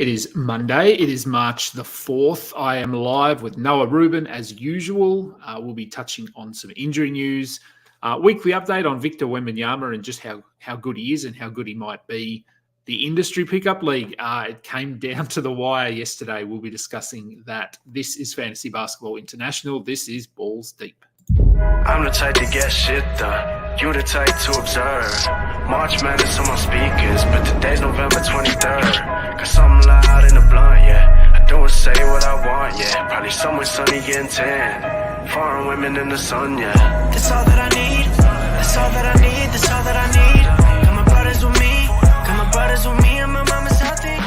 It is Monday. It is March the 4th. I am live with Noah Rubin as usual. We'll be touching on some injury news, weekly update on Victor Wembanyama and just how good he is and how good he might be. The industry pickup league, it came down to the wire yesterday. We'll be discussing that. This is Fantasy Basketball International. This is Balls Deep. I'm the type to get shit done. You the type to observe. March Madness on my speakers, but today's November 23rd. Got something loud in the blunt, yeah. I don't say what I want, yeah. Probably somewhere sunny getting tan. Foreign women in the sun, yeah. That's all that I need. That's all that I need. That's all that I need. Got my brothers with me. Got my brothers with me and my mama's healthy.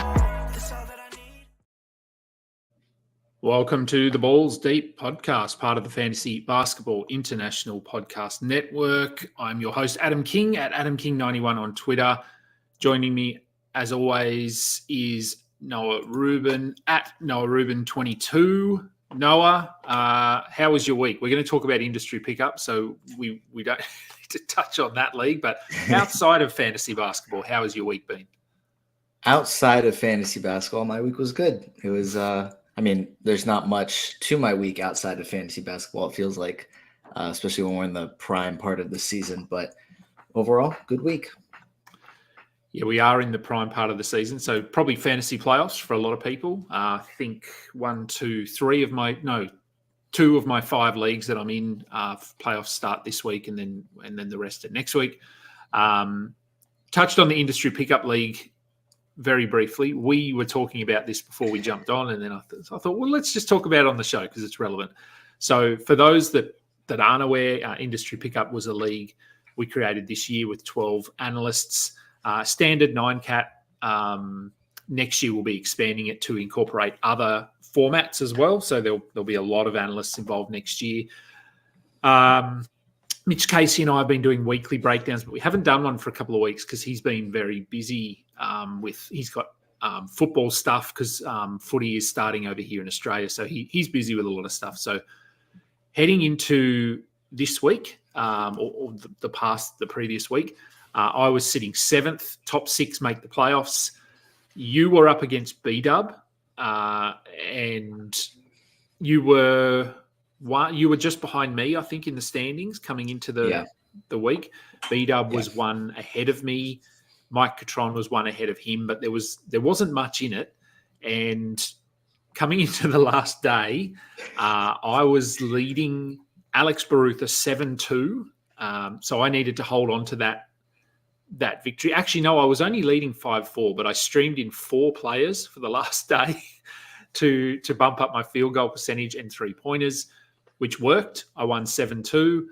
That's all that I need. Welcome to the Balls Deep podcast, part of the Fantasy Basketball International Podcast Network. I'm your host, Adam King, at AdamKing91 on Twitter. Joining me, as always, is Noah Rubin, at Noah Rubin22. Noah, how was your week? We're going to talk about industry pickup, so we don't need to touch on that league. But outside of fantasy basketball, how has your week been? Outside of fantasy basketball, my week was good. It was, there's not much to my week outside of fantasy basketball, it feels like, especially when we're in the prime part of the season. But overall, good week. Yeah, we are in the prime part of the season, so probably fantasy playoffs for a lot of people. I think two of my 5 leagues that I'm in, playoffs start this week, and then the rest are next week. Touched on the industry pickup league very briefly. We were talking about this before we jumped on, and then I thought, well, let's just talk about it on the show because it's relevant. So for those that aren't aware, industry pickup was a league we created this year with 12 analysts. Standard 9-cat. Next year we'll be expanding it to incorporate other formats as well. So there'll be a lot of analysts involved next year. Mitch Casey and I have been doing weekly breakdowns, but we haven't done one for a couple of weeks because he's been very busy he's got football stuff because footy is starting over here in Australia. So he's busy with a lot of stuff. So heading into this week or the previous week, I was sitting 7th, top 6 make the playoffs. You were up against B-Dub, and you were just behind me, I think, in the standings coming into the week. B-Dub was one ahead of me. Mike Catron was one ahead of him, but there wasn't much in it. And coming into the last day, I was leading Alex Barutha 7-2. So I needed to hold on to that victory. Actually, no, I was only leading 5-4, but I streamed in 4 players for the last day to bump up my field goal percentage and 3-pointers, which worked. I won 7-2.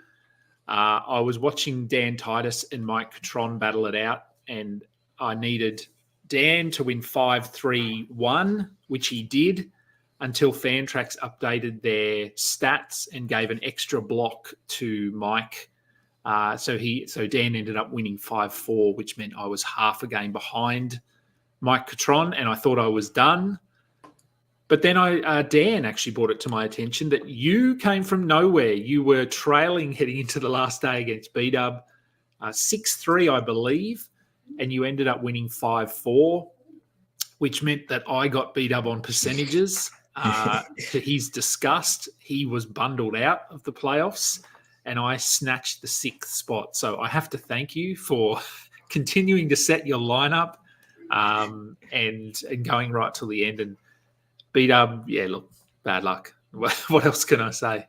I was watching Dan Titus and Mike Catron battle it out, and I needed Dan to win 5-3-1, which he did until Fantrax updated their stats and gave an extra block to Mike. So Dan ended up winning 5-4, which meant I was half a game behind Mike Catron, and I thought I was done. But then Dan actually brought it to my attention that you came from nowhere. You were trailing heading into the last day against B-Dub, 6-3, I believe, and you ended up winning 5-4, which meant that I got B-Dub on percentages. To his disgust, he was bundled out of the playoffs, and I snatched the 6th spot. So I have to thank you for continuing to set your lineup and going right till the end. And B-Dub, look, bad luck. What else can I say?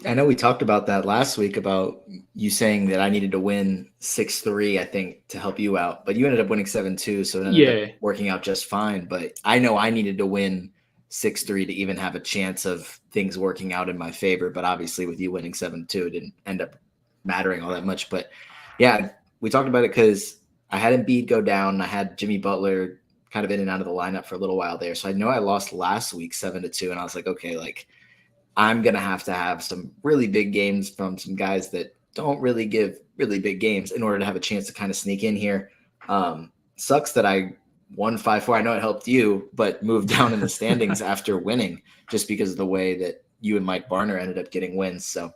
I know we talked about that last week about you saying that I needed to win 6-3, I think, to help you out. But you ended up winning 7-2, so it ended up working out just fine. But I know I needed to win 6-3 to even have a chance of things working out in my favor. But obviously with you winning 7-2, it didn't end up mattering all that much. But yeah, we talked about it because I had Embiid go down. I had Jimmy Butler kind of in and out of the lineup for a little while there. So I know I lost last week 7-2, and I was like, okay, I'm going to have some really big games from some guys that don't really give really big games in order to have a chance to kind of sneak in here. Sucks that I won 5-4. I know it helped you, but moved down in the standings after winning just because of the way that you and Mike Barner ended up getting wins. So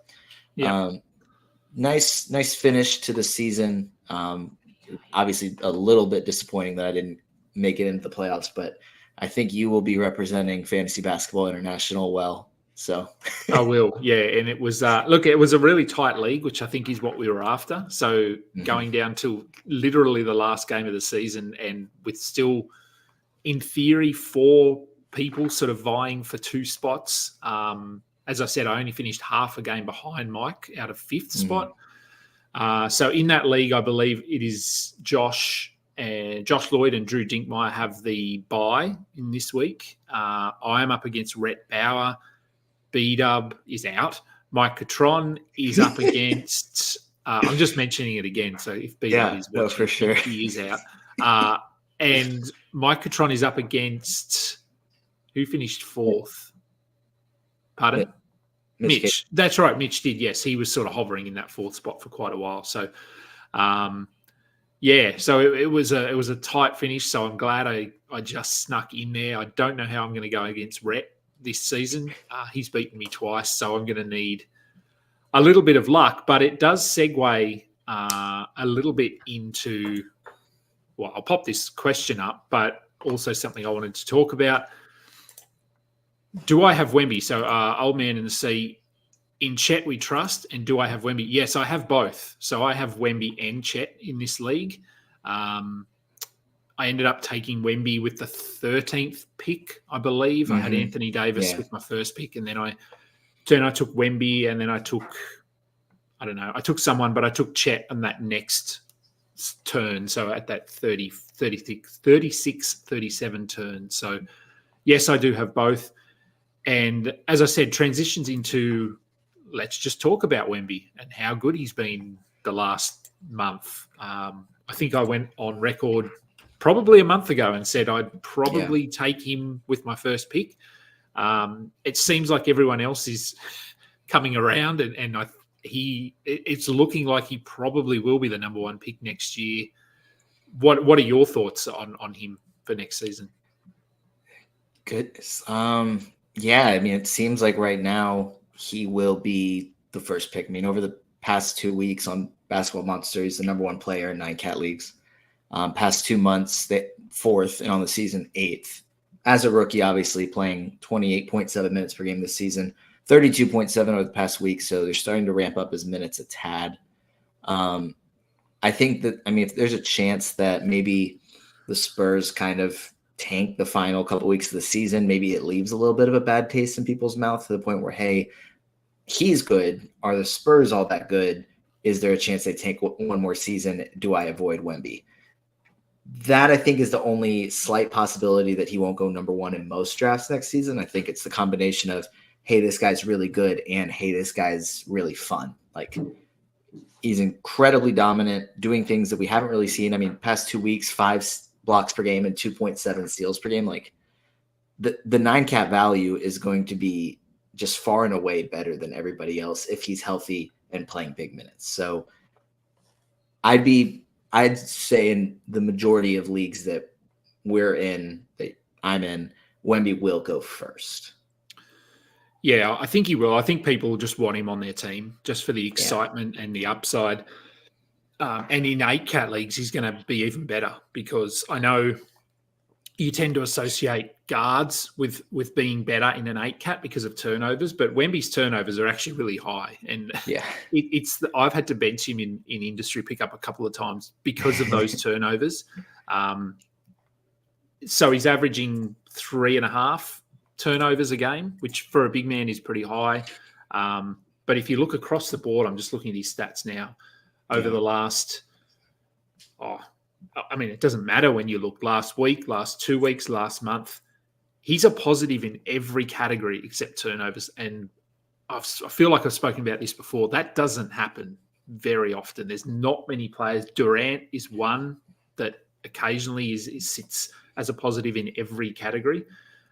nice finish to the season. Obviously a little bit disappointing that I didn't make it into the playoffs, but I think you will be representing Fantasy Basketball International well. So I will, yeah. And it was it was a really tight league, which I think is what we were after. So going down to literally the last game of the season, and with still, in theory, 4 people sort of vying for 2 spots. As I said, I only finished half a game behind Mike out of 5th spot. So in that league, I believe it is Josh Lloyd and Drew Dinkmeyer have the bye in this week. I am up against Rhett Bauer. B-Dub is out. Mike Catron is up against... I'm just mentioning it again, so if B-Dub is watching, for sure. He is out. And Mike Catron is up against... Who finished 4th? Pardon? Mitch. That's right. Mitch did, yes. He was sort of hovering in that 4th spot for quite a while. So, so it was a tight finish. So I'm glad I just snuck in there. I don't know how I'm going to go against Rhett this season. He's beaten me twice, so I'm going to need a little bit of luck. But it does segue a little bit into, well, I'll pop this question up, but also something I wanted to talk about. Do I have Wemby? So Old Man in the Sea, in Chet we trust, and do I have Wemby? Yes, I have both. So I have Wemby and Chet in this league. I ended up taking Wemby with the 13th pick, I believe. I had Anthony Davis with my first pick, and then I took Wemby, and then I took someone, but I took Chet on that next turn. So at that 36, 37 turn. So yes, I do have both. And as I said, transitions into, let's just talk about Wemby and how good he's been the last month. I think I went on record probably a month ago and said I'd probably take him with my first pick. It seems like everyone else is coming around, and it's looking like he probably will be the number 1 pick next year. What are your thoughts on him for next season? Goodness. Yeah, I mean, it seems like right now he will be the first pick. I mean, over the past 2 weeks on Basketball Monster, he's the number 1 player in 9 cat leagues. Past 2 months, 4th, and on the season 8th. As a rookie, obviously playing 28.7 minutes per game this season, 32.7 over the past week. So they're starting to ramp up his minutes a tad. I think that, I mean, if there's a chance that maybe the Spurs kind of tank the final couple weeks of the season, maybe it leaves a little bit of a bad taste in people's mouth to the point where, hey, he's good. Are the Spurs all that good? Is there a chance they tank one more season? Do I avoid Wemby? That, I think, is the only slight possibility that he won't go number 1 in most drafts next season. I think it's the combination of, hey, this guy's really good, and hey, this guy's really fun. Like, he's incredibly dominant, doing things that we haven't really seen. I mean, past 2 weeks, 5 blocks per game and 2.7 steals per game. Like, the 9 cat value is going to be just far and away better than everybody else if he's healthy and playing big minutes. So I'd say in the majority of leagues that we're in, that I'm in, Wemby will go first. Yeah, I think he will. I think people just want him on their team just for the excitement and the upside. And in 8 cat leagues, he's going to be even better, because I know you tend to associate guards with being better in an 8 cat because of turnovers, but Wemby's turnovers are actually really high. And I've had to bench him in industry pickup a couple of times because of those turnovers. So he's averaging 3.5 turnovers a game, which for a big man is pretty high. But if you look across the board, I'm just looking at his stats now, over the last, I mean, it doesn't matter when you look, last week, last 2 weeks, last month, he's a positive in every category except turnovers. And I feel like I've spoken about this before. That doesn't happen very often. There's not many players. Durant is one that occasionally sits as a positive in every category.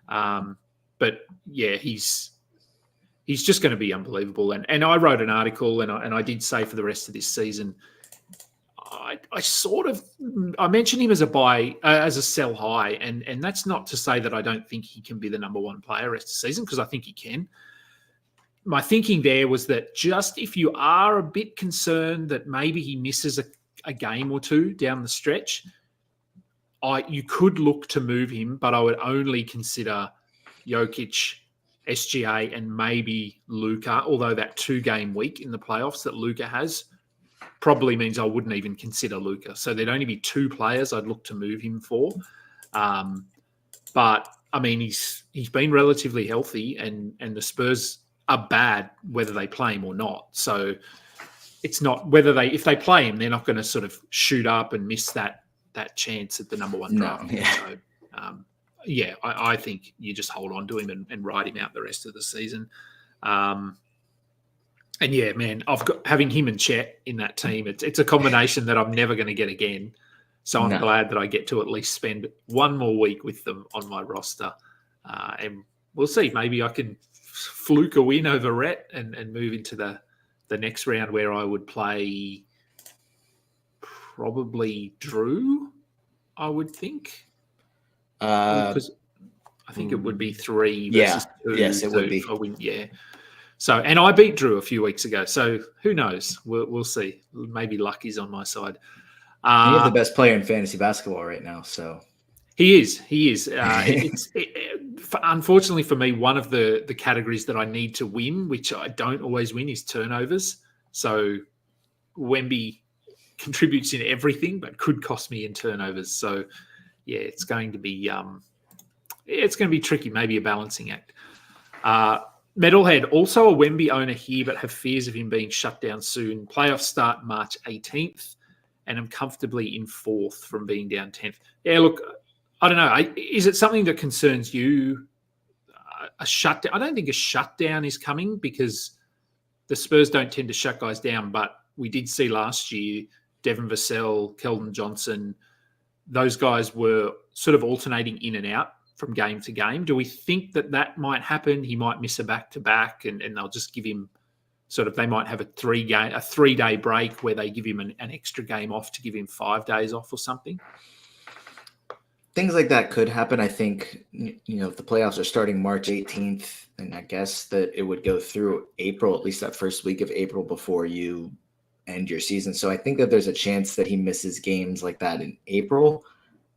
But yeah, he's just going to be unbelievable. And I wrote an article, and I did say for the rest of this season, I mentioned him as a buy, as a sell high, and that's not to say that I don't think he can be the number 1 player rest of the season, because I think he can. My thinking there was that just if you are a bit concerned that maybe he misses a game or two down the stretch, you could look to move him, but I would only consider Jokic, SGA, and maybe Luka, although that 2-game week in the playoffs that Luka has probably means I wouldn't even consider Luka. So there'd only be 2 players I'd look to move him for. But, I mean, he's been relatively healthy, and the Spurs are bad whether they play him or not. So it's not if they play him, they're not going to sort of shoot up and miss that chance at the number 1 draft. No, yeah. So, I think you just hold on to him and ride him out the rest of the season. And yeah, man, having him and Chet in that team, it's a combination that I'm never going to get again. So I'm glad that I get to at least spend one more week with them on my roster. And we'll see. Maybe I can fluke a win over Rhett and move into the next round where I would play probably Drew, I would think. Because I think it would be 3 versus 2. Yes, it would be. I win, yeah. So, and I beat Drew a few weeks ago. So who knows? We'll see. Maybe luck is on my side. You have the best player in fantasy basketball right now. So he is. Unfortunately for me, one of the categories that I need to win, which I don't always win, is turnovers. So Wemby contributes in everything, but could cost me in turnovers. So yeah, it's going to be tricky. Maybe a balancing act. Metalhead, also a Wemby owner here, but have fears of him being shut down soon. Playoffs start March 18th, and I'm comfortably in 4th from being down 10th. Yeah, look, I don't know. Is it something that concerns you? A shutdown? I don't think a shutdown is coming because the Spurs don't tend to shut guys down, but we did see last year Devin Vassell, Keldon Johnson, those guys were sort of alternating in and out from game to game. Do we think that might happen? He might miss a back-to-back and they'll just give him they might have a 3-day break where they give him an extra game off to give him 5 days off or something? Things like that could happen. I think, if the playoffs are starting March 18th, and I guess that it would go through April, at least that first week of April before you end your season. So I think that there's a chance that he misses games like that in April.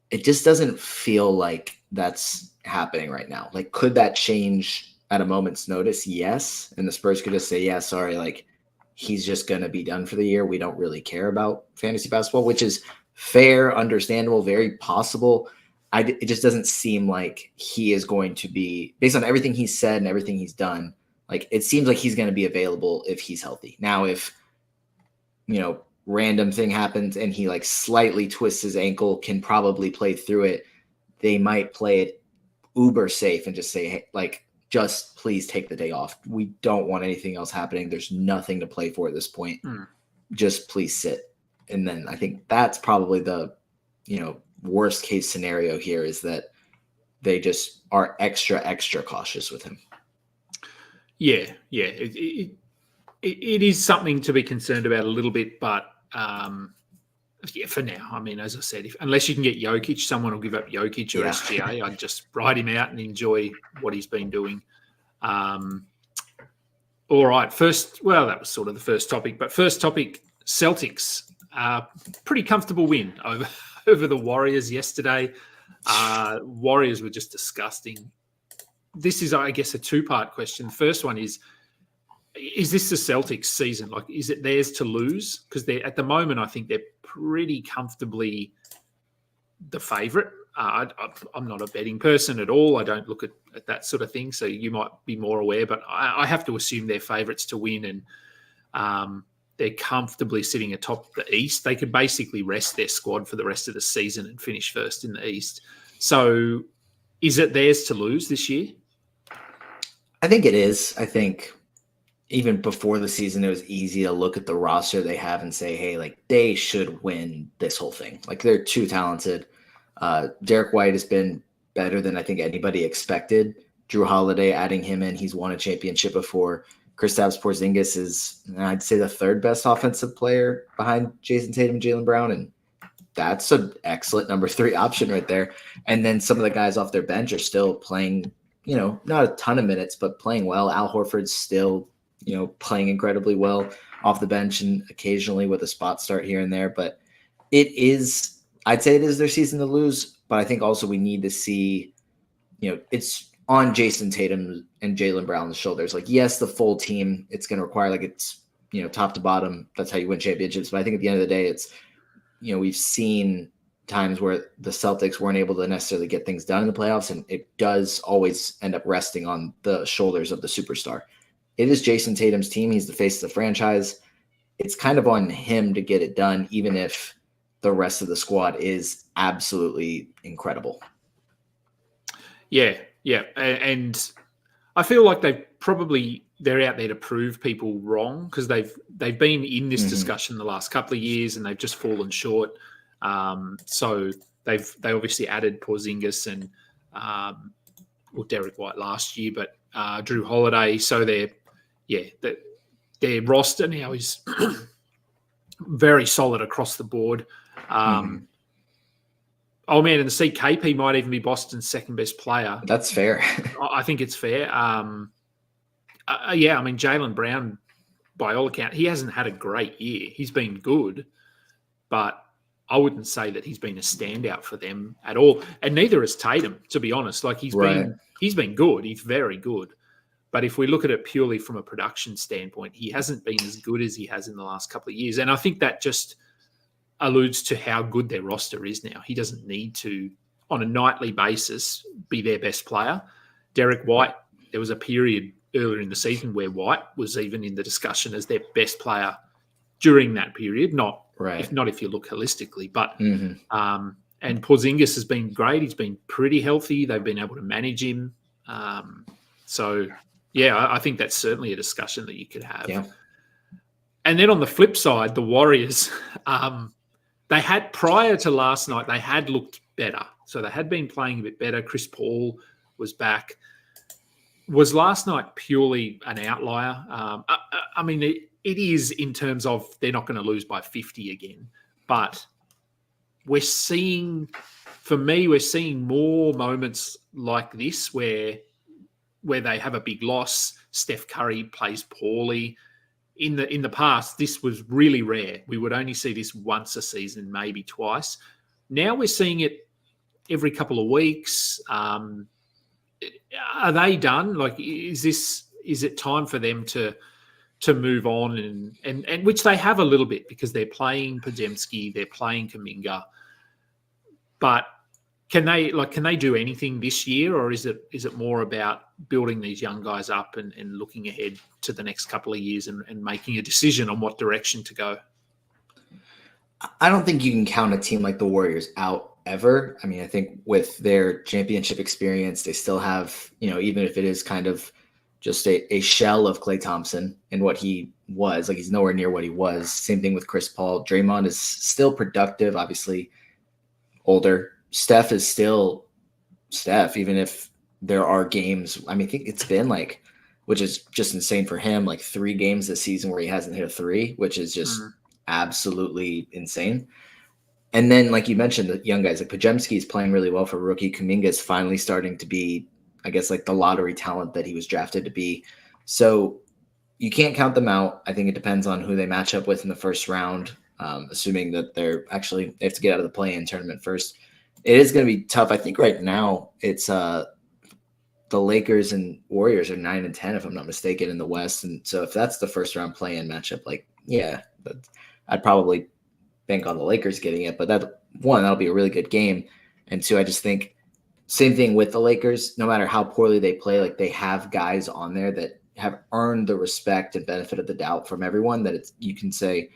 It just doesn't feel like that's happening right now. Like, could that change at a moment's notice? Yes. And the Spurs could just say, yeah, sorry, like he's just going to be done for the year. We don't really care about fantasy basketball, which is fair, understandable, very possible. It just doesn't seem like he is going to be, based on everything he's said and everything he's done, like it seems like he's going to be available if he's healthy. Now, if, random thing happens and he like slightly twists his ankle, can probably play through it, they might play it uber safe and just say, hey, like, just please take the day off. We don't want anything else happening. There's nothing to play for at this point. Just please sit. And then I think that's probably the, worst case scenario here, is that they just are extra cautious with him. Yeah. It is something to be concerned about a little bit, but for now, I mean, as I said, unless you can get Jokic, someone will give up Jokic or SGA. I'd just ride him out and enjoy what he's been doing. All right. That was sort of the first topic, but first topic, Celtics. Pretty comfortable win over the Warriors yesterday. Warriors were just disgusting. This is, I guess, a two-part question. The first one is this the Celtics season? Like, is it theirs to lose? Because at the moment, I think they're pretty comfortably the favourite. I'm not a betting person at all. I don't look at that sort of thing, so you might be more aware. But I have to assume they're favourites to win, and they're comfortably sitting atop the East. They could basically rest their squad for the rest of the season and finish first in the East. So is it theirs to lose this year? I think it is. I think even before the season, it was easy to look at the roster they have and say, hey, like they should win this whole thing. Like they're too talented. Derek White has been better than I think anybody expected. Drew Holiday, adding him in, he's won a championship before. Kristaps Porzingis is, I'd say, the third best offensive player behind Jason Tatum and Jaylen Brown, and that's an excellent number 3 option right there. And then some of the guys off their bench are still playing, not a ton of minutes, but playing well. Al Horford's still, playing incredibly well off the bench and occasionally with a spot start here and there. But it is I'd say it is their season to lose, but I think also we need to see, it's on Jason Tatum and Jaylen Brown's shoulders. Like, yes, the full team, it's going to require it's, top to bottom. That's how you win championships. But I think at the end of the day, it's, we've seen times where the Celtics weren't able to necessarily get things done in the playoffs, and it does always end up resting on the shoulders of the superstar. It is Jason Tatum's team. He's the face of the franchise. It's kind of on him to get it done, even if the rest of the squad is absolutely incredible. Yeah. And I feel like they're out there to prove people wrong, because they've been in this discussion the last couple of years and they've just fallen short. So they obviously added Porzingis and Derek White last year, but Drew Holiday. So their roster now is very solid across the board. Oh man, and the CKP might even be Boston's second best player. That's fair. I think it's fair. Yeah, I mean, Jaylen Brown, by all accounts, he hasn't had a great year. He's been good, but I wouldn't say that he's been a standout for them at all. And neither has Tatum, to be honest. Like, he's been good. He's very good. But if we look at it purely from a production standpoint, he hasn't been as good as he has in the last couple of years. And I think that just alludes to how good their roster is now. He doesn't need to, on a nightly basis, be their best player. Derek White, there was a period earlier in the season where White was even in the discussion as their best player during that period, if you look holistically. But and Porzingis has been great. He's been pretty healthy. They've been able to manage him. So, yeah, I think that's certainly a discussion that you could have. Yeah. And then on the flip side, the Warriors, they had, prior to last night, they had looked better. So they had been playing a bit better. Chris Paul was back. Was last night purely an outlier? I mean, it is, in terms of they're not going to lose by 50 again. But we're seeing more moments like this where they have a big loss. Steph Curry plays poorly. In the past, this was really rare. We would only see this once a season, maybe twice. Now we're seeing it every couple of weeks. Are they done? Like, is it time for them to move on and which they have a little bit, because they're playing Podziemski, they're playing Kuminga, but can they do anything this year, or is it more about building these young guys up and looking ahead to the next couple of years and making a decision on what direction to go? I don't think you can count a team like the Warriors out ever. I mean, I think with their championship experience, they still have, even if it is kind of just a shell of Klay Thompson and what he was, like, he's nowhere near what he was. Same thing with Chris Paul. Draymond is still productive, obviously older. Steph is still Steph, even if there are games. I mean, I think it's been which is just insane for him, 3 games this season where he hasn't hit a 3, which is just absolutely insane. And then, like you mentioned, the young guys, like Podziemski is playing really well for rookie. Kuminga is finally starting to be, I guess, the lottery talent that he was drafted to be. So you can't count them out. I think it depends on who they match up with in the first round, assuming that they have to get out of the play-in tournament first. It is going to be tough. I think right now it's the Lakers and Warriors are 9 and 10, if I'm not mistaken, in the West. And so if that's the first round play-in matchup, I'd probably bank on the Lakers getting it. But that'll be a really good game. And 2, I just think same thing with the Lakers. No matter how poorly they play, they have guys on there that have earned the respect and benefit of the doubt from everyone, that you can say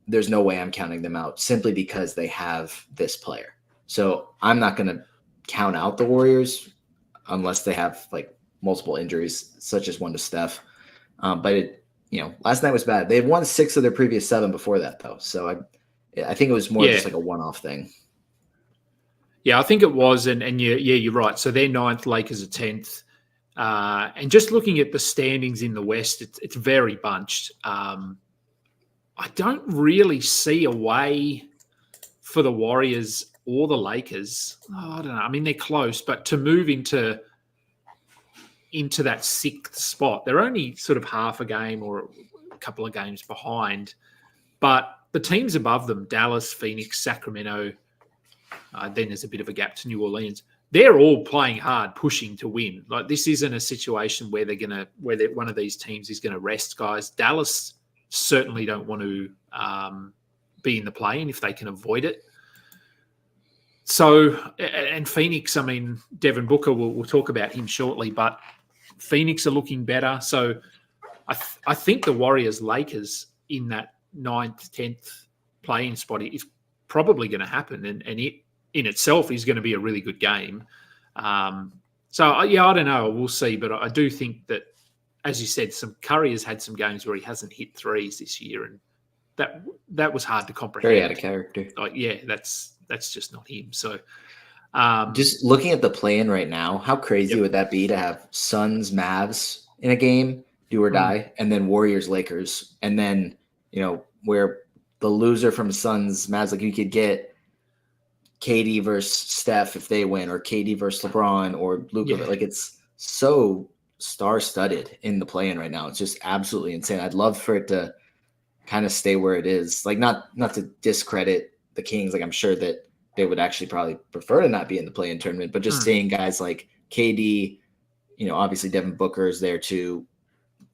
there's no way I'm counting them out simply because they have this player. So I'm not going to count out the Warriors unless they have multiple injuries, such as one to Steph. But last night was bad. They had won 6 of their previous 7 before that, though. So I think it was more just a one-off thing. Yeah, I think it was. And you're right. So they're 9th, Lakers are 10th. And just looking at the standings in the West, it's very bunched. I don't really see a way for the Warriors or the Lakers. I don't know. I mean, they're close, but to move into that 6th spot, they're only sort of half a game or a couple of games behind. But the teams above them, Dallas, Phoenix, Sacramento, Then there's a bit of a gap to New Orleans. They're all playing hard, pushing to win. Like, this isn't a situation where one of these teams is gonna rest guys. Dallas certainly don't want to be in the play-in if they can avoid it. So, and Phoenix, I mean, Devin Booker, we'll talk about him shortly, but Phoenix are looking better. So I think the Warriors-Lakers in that 9th, 10th play-in spot is probably going to happen, and it in itself is going to be a really good game. So, I don't know. We'll see, but I do think that, as you said, Curry has had some games where he hasn't hit threes this year, and that was hard to comprehend. Very out of character. Like, that's just not him. So, just looking at the play-in right now, how crazy would that be to have Suns, Mavs in a game, do or die, and then Warriors, Lakers, and then, where the loser from Suns, Mavs, like, you could get KD versus Steph if they win, or KD versus LeBron, or Luka. Yeah. Like, it's so star-studded in the play-in right now. It's just absolutely insane. I'd love for it to kind of stay where it is. Like, not to discredit the Kings. Like, I'm sure that they would actually probably prefer to not be in the play-in tournament, but just seeing guys like KD, obviously Devin Booker is there too,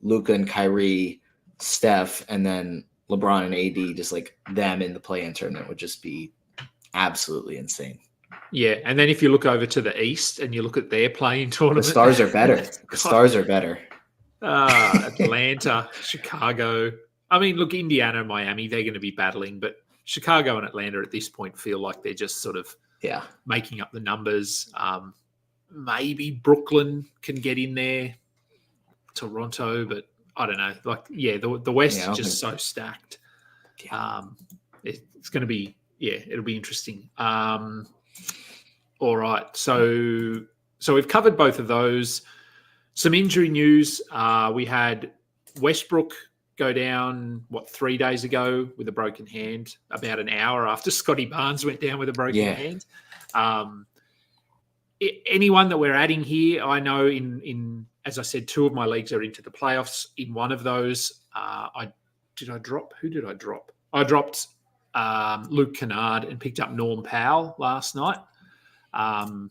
Luka and Kyrie, Steph, and then LeBron and AD, just like them in the play-in tournament would just be absolutely insane. Yeah, and then if you look over to the East and you look at their play-in tournament, the stars are better. The stars are better. Atlanta, Chicago. I mean, look, Indiana and Miami, they're going to be battling, but Chicago and Atlanta at this point feel like they're just sort of making up the numbers. Maybe Brooklyn can get in there, Toronto, but I don't know. Like, the West is just so stacked. It's going to be, it'll be interesting. All right. So we've covered both of those. Some injury news. We had Westbrook go down, 3 days ago with a broken hand, about an hour after Scotty Barnes went down with a broken hand. Anyone that we're adding here, I know in as I said, 2 of my leagues are into the playoffs. In one of those, Who did I drop? I dropped Luke Kennard and picked up Norm Powell last night. I'm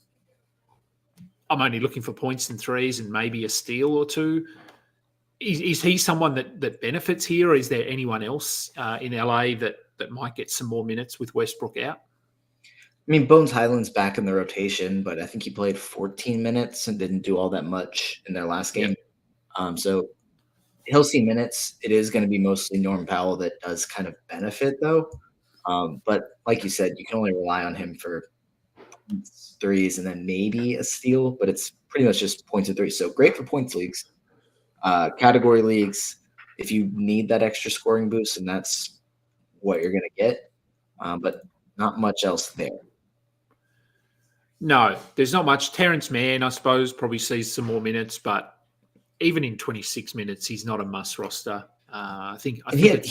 only looking for points and threes and maybe a steal or two. Is he someone that benefits here, or is there anyone else in LA that might get some more minutes with Westbrook out? I mean, Bones Highland's back in the rotation, but I think he played 14 minutes and didn't do all that much in their last game. So he'll see minutes. It is going to be mostly Norm Powell that does kind of benefit, though. But like you said, you can only rely on him for threes and then maybe a steal, but it's pretty much just points and threes. So great for points leagues. Category leagues, if you need that extra scoring boost, and that's what you're going to get, but not much else there. No, there's not much. Terrence Mann, I suppose, probably sees some more minutes, but even in 26 minutes, he's not a must roster. I think he had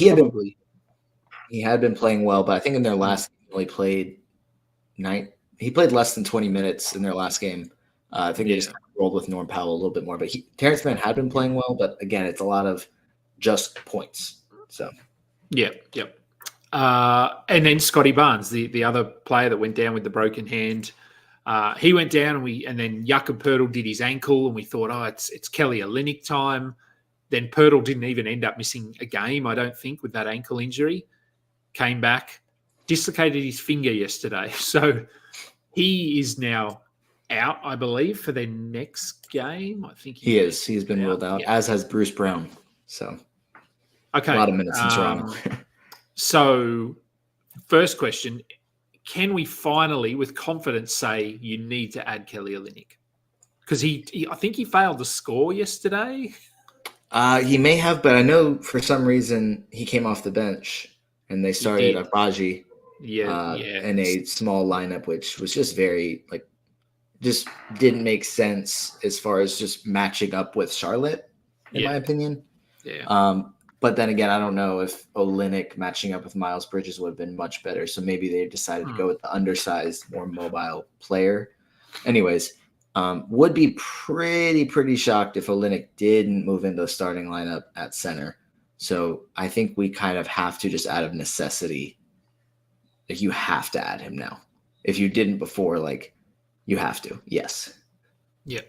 been playing well, but I think in their last game, he played less than 20 minutes in their last game. I think they just rolled with Norm Powell a little bit more, but Terrence Mann had been playing well, but again, it's a lot of just points. So, and then Scotty Barnes, the other player that went down with the broken hand, he went down, and then Jakob Poeltl did his ankle, and we thought, it's Kelly Olynyk time. Then Poeltl didn't even end up missing a game, I don't think, with that ankle injury. Came back, dislocated his finger yesterday, so he is now out, I believe, for their next game. I think he is. He's been ruled out, as has Bruce Brown. So, a lot of minutes in Toronto. So, first question: can we finally, with confidence, say you need to add Kelly Olynyk? Because I think he failed to score yesterday. He may have, but I know for some reason he came off the bench and they started Agbaji. In a small lineup, which was just very just didn't make sense as far as just matching up with Charlotte, in my opinion. But then again, I don't know if Olynyk matching up with Miles Bridges would have been much better. So maybe they decided to go with the undersized, more mobile player. Anyways, would be pretty shocked if Olynyk didn't move into the starting lineup at center. So I think we kind of have to, just out of necessity, you have to add him now. if you didn't before, like you have to. Yes. Yeah.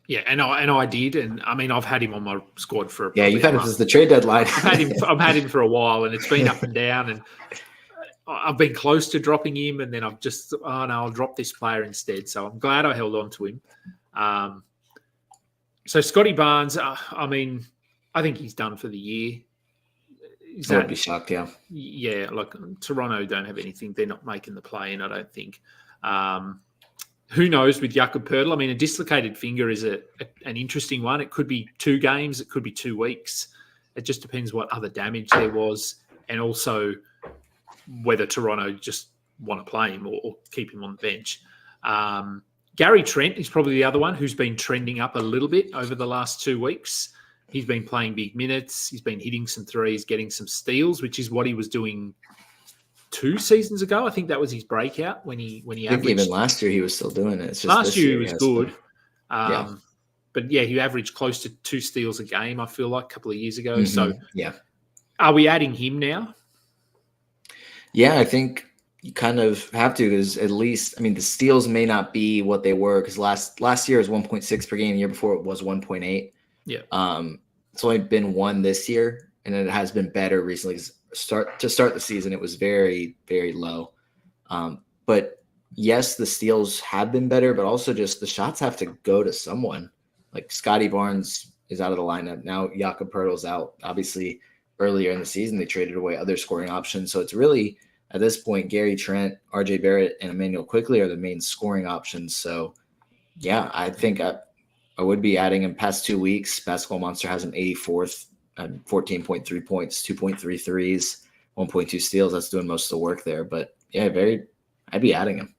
Yeah, and I did, and I mean I've had him on my squad for you've had him since the trade deadline. I've had him for a while, and it's been up and down, and I've been close to dropping him, and then I've just I'll drop this player instead. So I'm glad I held on to him. So Scotty Barnes, I mean, I think he's done for the year. I would be shocked, yeah. Yeah, like Toronto don't have anything; they're not making the play-in, I don't think. Who knows with Jakob Poeltl? I mean, a dislocated finger is an interesting one. It could be 2 games. It could be 2 weeks. It just depends what other damage there was, and also whether Toronto just want to play him or keep him on the bench. Gary Trent is probably the other one who's been trending up a little bit over the last 2 weeks. He's been playing big minutes. He's been hitting some threes, getting some steals, which is what he was doing 2 seasons ago. I think that was his breakout when he averaged. Even last year he was still doing it. It's just last year he was good. Yeah. But yeah, he averaged close to 2 steals a game, I feel like, a couple of years ago. So yeah. Are we adding him now? Yeah, I think you kind of have to, because at least, I mean, the steals may not be what they were, because last year was 1.6 per game. The year before it was 1.8. Yeah. It's only been 1 this year, and it has been better recently. To start the season, it was very, very low. But yes, the steals have been better, but also just the shots have to go to someone. Like Scotty Barnes is out of the lineup. Now Jakob Poeltl's out. Obviously, earlier in the season, they traded away other scoring options. So it's really, at this point, Gary Trent, RJ Barrett, and Emmanuel Quickley are the main scoring options. So, yeah, I think I would be adding him past 2 weeks. Basketball Monster has him 84th, 14.3 points, 2.3 threes, 1.2 steals. That's doing most of the work there. But, yeah, I'd be adding him.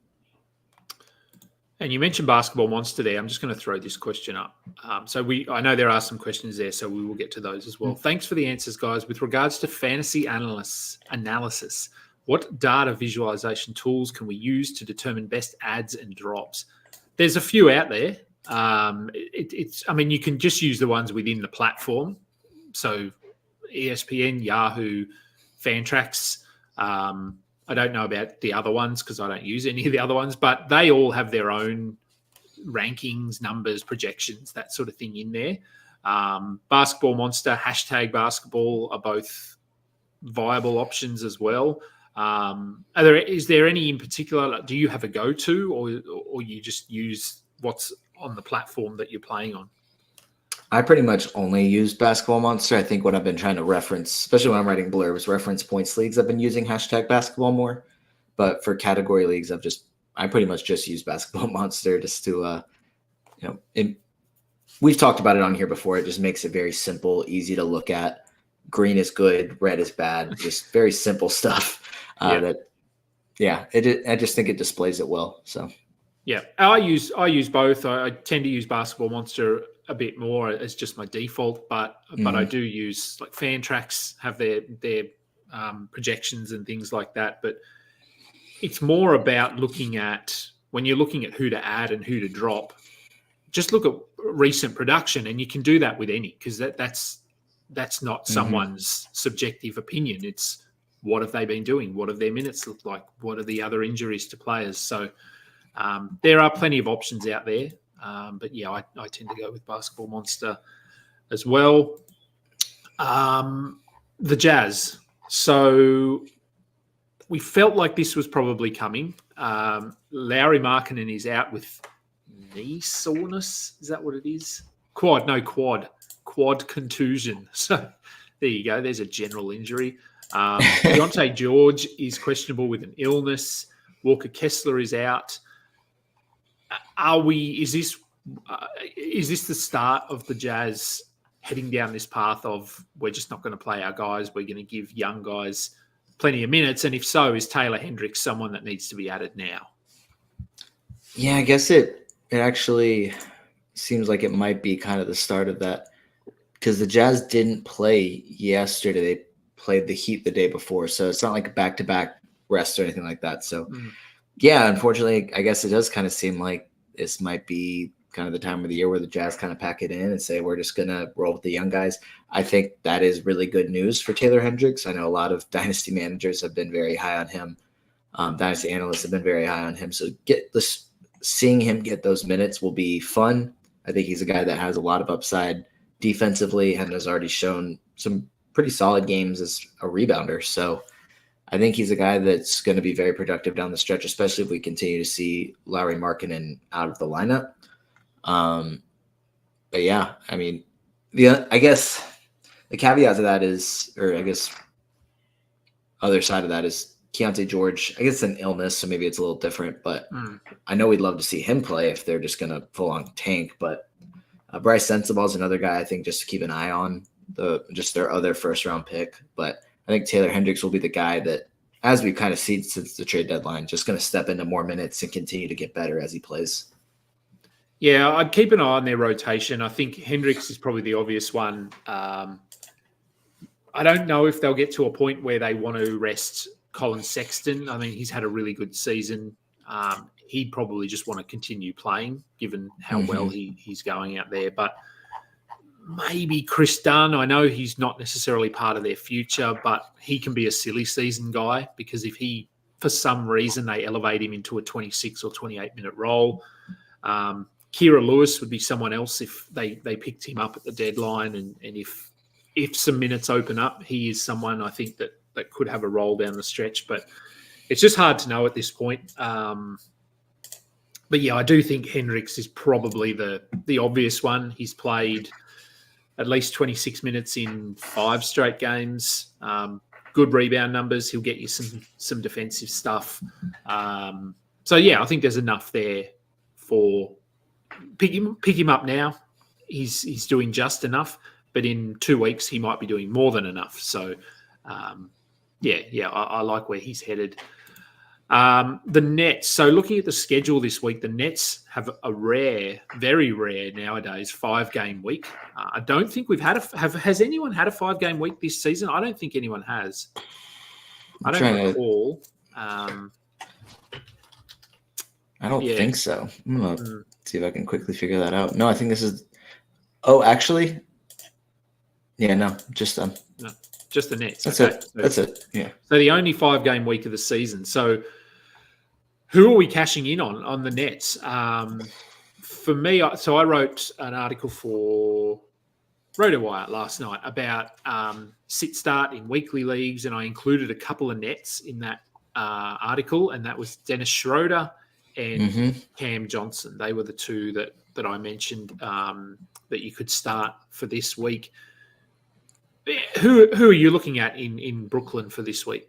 And you mentioned Basketball Monster there. I'm just going to throw this question up. I know there are some questions there, so we will get to those as well. Thanks for the answers, guys. With regards to fantasy analysis, what data visualization tools can we use to determine best adds and drops? There's a few out there. You can just use the ones within the platform. So ESPN, Yahoo, Fantrax. I don't know about the other ones because I don't use any of the other ones, but they all have their own rankings, numbers, projections, that sort of thing in there. Basketball Monster, #basketball are both viable options as well. Is there any in particular? Do you have a go-to, or you just use what's on the platform that you're playing on? I pretty much only use Basketball Monster. I think what I've been trying to reference, especially when I'm writing blurbs, reference points leagues, I've been using #basketball more. But for category leagues, I pretty much just use Basketball Monster just to, we've talked about it on here before. It just makes it very simple, easy to look at. Green is good, red is bad. Just very simple stuff. I just think it displays it well. So, yeah, I use both. I tend to use Basketball Monster a bit more as just my default, but I do use, like, Fantrax have their projections and things like that. But it's more about when you're looking at who to add and who to drop, just look at recent production, and you can do that with any, because that's not someone's subjective opinion. It's what have they been doing? What have their minutes looked like? What are the other injuries to players? So there are plenty of options out there. But yeah, I tend to go with Basketball Monster as well. The Jazz. So we felt like this was probably coming. Lauri Markkanen is out with knee soreness. Is that what it is? Quad contusion. So there you go. There's a general injury. Deontay George is questionable with an illness. Walker Kessler is out. Is this the start of the Jazz heading down this path of we're just not going to play our guys, we're going to give young guys plenty of minutes? And if so, is Taylor Hendricks someone that needs to be added now? Yeah, I guess it actually seems like it might be kind of the start of that, because the Jazz didn't play yesterday. They played the Heat the day before, so it's not like a back-to-back rest or anything like that. So yeah, unfortunately, I guess it does kind of seem like this might be kind of the time of the year where the Jazz kind of pack it in and say, we're just going to roll with the young guys. I think that is really good news for Taylor Hendricks. I know a lot of dynasty managers have been very high on him. Dynasty analysts have been very high on him. So seeing him get those minutes will be fun. I think he's a guy that has a lot of upside defensively and has already shown some pretty solid games as a rebounder. So I think he's a guy that's going to be very productive down the stretch, especially if we continue to see Lauri Markkanen out of the lineup. But yeah, I mean, I guess the caveat to that is, or I guess other side of that is Keontae George. I guess it's an illness, so maybe it's a little different, but I know we'd love to see him play if they're just going to full on tank. But Bryce Sensabaugh is another guy I think just to keep an eye on, just their other first round pick. But I think Taylor Hendricks will be the guy that, as we've kind of seen since the trade deadline, just going to step into more minutes and continue to get better as he plays. Yeah, I'd keep an eye on their rotation. I think Hendricks is probably the obvious one. I don't know if they'll get to a point where they want to rest Colin Sexton. I mean, he's had a really good season. He'd probably just want to continue playing, given how well he's going out there. But maybe Chris Dunn. I know he's not necessarily part of their future, but he can be a silly season guy because if he, for some reason, they elevate him into a 26 or 28-minute role. Kira Lewis would be someone else if they picked him up at the deadline. And if some minutes open up, he is someone I think that could have a role down the stretch. But it's just hard to know at this point. But yeah, I do think Hendricks is probably the obvious one. He's played at least 26 minutes in 5 straight games. Good rebound numbers. He'll get you some defensive stuff. So yeah, I think there's enough there for pick him up now. He's doing just enough, but in 2 weeks he might be doing more than enough. So I like where he's headed. The Nets. So looking at the schedule this week, the Nets have a very rare nowadays 5-game week. I don't think we've had has anyone had a 5-game week this season? I don't think anyone has. I don't recall. I don't think so. I'm gonna see if I can quickly figure that out. No, I think this is. Oh, actually, yeah, no, just them. No, just the Nets. That's it. That's it. Yeah. So the only 5-game week of the season. So who are we cashing in on the Nets? For me, so I wrote an article for RotoWire last night about sit start in weekly leagues, and I included a couple of Nets in that article, and that was Dennis Schroeder and Cam Johnson. They were the two that I mentioned that you could start for this week. Who are you looking at in Brooklyn for this week?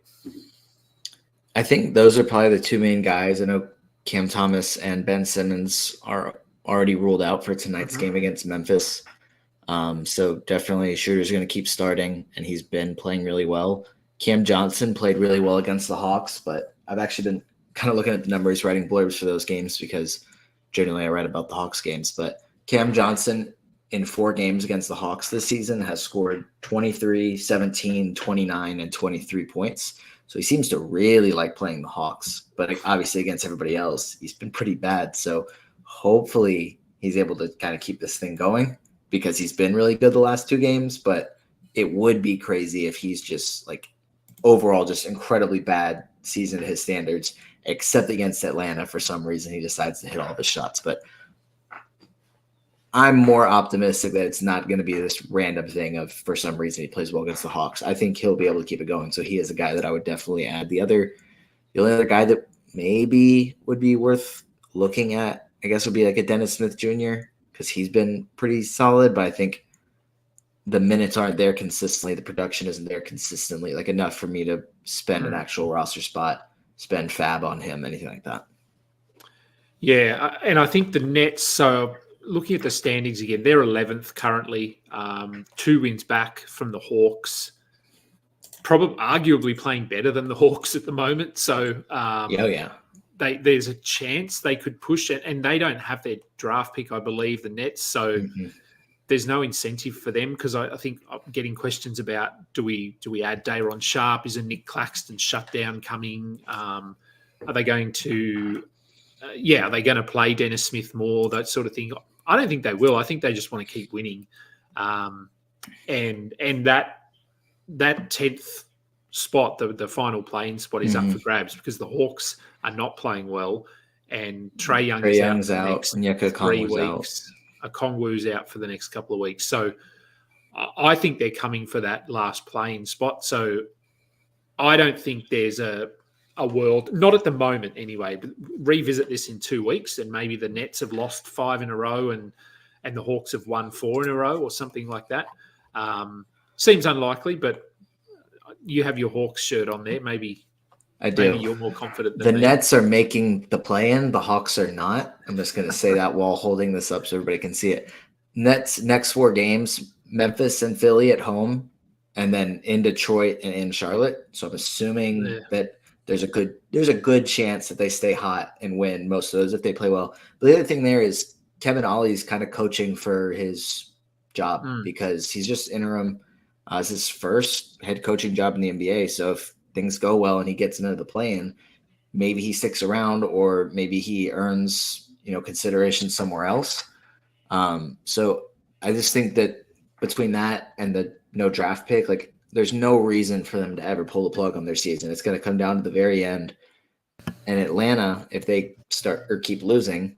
I think those are probably the two main guys. I know Cam Thomas and Ben Simmons are already ruled out for tonight's game against Memphis. So definitely Schroeder's going to keep starting, and he's been playing really well. Cam Johnson played really well against the Hawks, but I've actually been kind of looking at the numbers, writing blurbs for those games because generally I write about the Hawks games. But Cam Johnson in 4 games against the Hawks this season has scored 23, 17, 29, and 23 points. So he seems to really like playing the Hawks, but obviously against everybody else, he's been pretty bad. So hopefully he's able to kind of keep this thing going because he's been really good the last 2 games, but it would be crazy if he's just like overall just incredibly bad season to his standards, except against Atlanta. For some reason, he decides to hit all of his shots. But I'm more optimistic that it's not going to be this random thing of for some reason he plays well against the Hawks. I think he'll be able to keep it going. So he is a guy that I would definitely add. The only other guy that maybe would be worth looking at, I guess, would be like a Dennis Smith Jr. because he's been pretty solid, but I think the minutes aren't there consistently. The production isn't there consistently, like enough for me to spend an actual roster spot, spend fab on him, anything like that. Yeah, and I think the Nets, so looking at the standings again, they're 11th currently, 2 wins back from the Hawks, probably arguably playing better than the Hawks at the moment. So there's a chance they could push it, and they don't have their draft pick, I believe, the Nets. So there's no incentive for them because I think I'm getting questions about do we add Day'Ron Sharpe? Is a Nick Claxton shutdown coming? Are they going to play Dennis Smith more? That sort of thing. I don't think they will. I think they just want to keep winning. And that 10th spot, the final play-in spot, is up for grabs because the Hawks are not playing well, and Trae Young is out for the next 3 weeks. Okongwu's out for the next couple of weeks. So I think they're coming for that last play-in spot. So I don't think there's a world, not at the moment anyway, but revisit this in 2 weeks, and maybe the Nets have lost 5 in a row and the Hawks have won 4 in a row or something like that. Seems unlikely, but you have your Hawks shirt on there. Maybe I do. Maybe you're more confident than the me. Nets are making the play-in. The Hawks are not. I'm just going to say that while holding this up so everybody can see it. Nets next 4 games: Memphis and Philly at home, and then in Detroit and in Charlotte. So I'm assuming that there's a good chance that they stay hot and win most of those if they play well. But the other thing there is Kevin Ollie's kind of coaching for his job because he's just interim. It's his first head coaching job in the NBA. So if things go well and he gets into the play-in, maybe he sticks around, or maybe he earns, consideration somewhere else. So I just think that between that and the no draft pick, like there's no reason for them to ever pull the plug on their season. It's going to come down to the very end. And Atlanta, if they start or keep losing,